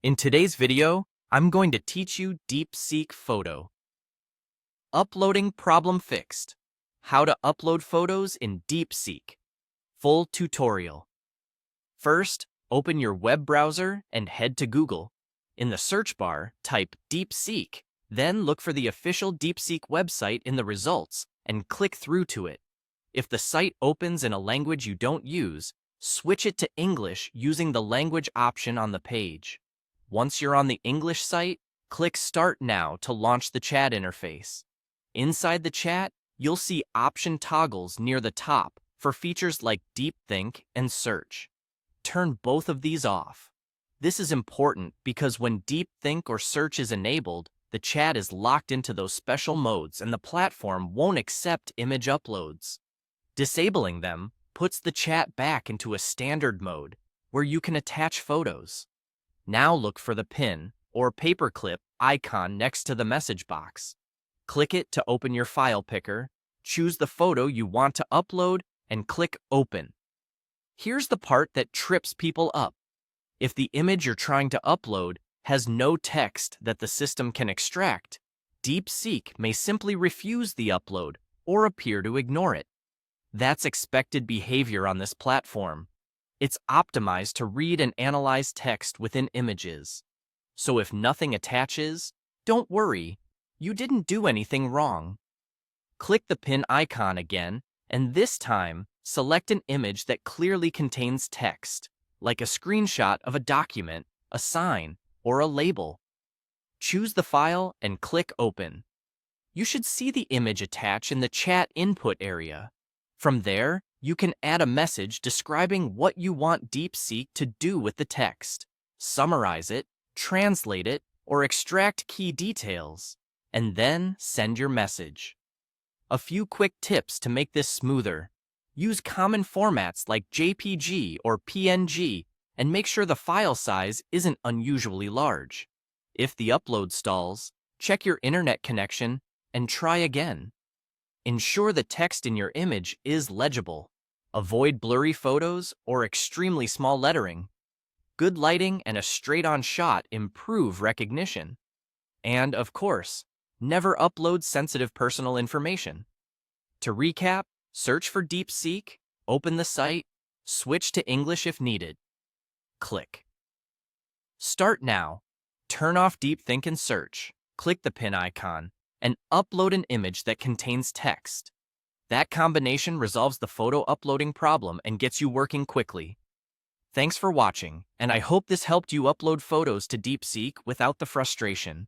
In today's video, I'm going to teach you DeepSeek Photo. Uploading problem fixed. How to upload photos in DeepSeek. Full tutorial. First, open your web browser and head to Google. In the search bar, type DeepSeek. Then look for the official DeepSeek website in the results and click through to it. If the site opens in a language you don't use, switch it to English using the language option on the page. Once you're on the English site, click Start Now to launch the chat interface. Inside the chat, you'll see option toggles near the top for features like Deep Think and Search. Turn both of these off. This is important because when Deep Think or Search is enabled, the chat is locked into those special modes and the platform won't accept image uploads. Disabling them puts the chat back into a standard mode where you can attach photos. Now look for the pin or paperclip icon next to the message box. Click it to open your file picker, choose the photo you want to upload, and click Open. Here's the part that trips people up. If the image you're trying to upload has no text that the system can extract, DeepSeek may simply refuse the upload or appear to ignore it. That's expected behavior on this platform. It's optimized to read and analyze text within images. So if nothing attaches, don't worry, you didn't do anything wrong. Click the pin icon again, and this time, select an image that clearly contains text, like a screenshot of a document, a sign, or a label. Choose the file and click Open. You should see the image attach in the chat input area. From there, you can add a message describing what you want DeepSeek to do with the text, summarize it, translate it, or extract key details, and then send your message. A few quick tips to make this smoother. Use common formats like JPG or PNG and make sure the file size isn't unusually large. If the upload stalls, check your internet connection and try again. Ensure the text in your image is legible. Avoid blurry photos or extremely small lettering. Good lighting and a straight-on shot improve recognition. And, of course, never upload sensitive personal information. To recap, search for DeepSeek, open the site, switch to English if needed. Click. Start now. Turn off Deep Think and Search. Click the pin icon and upload an image that contains text. That combination resolves the photo uploading problem and gets you working quickly. Thanks for watching, and I hope this helped you upload photos to DeepSeek without the frustration.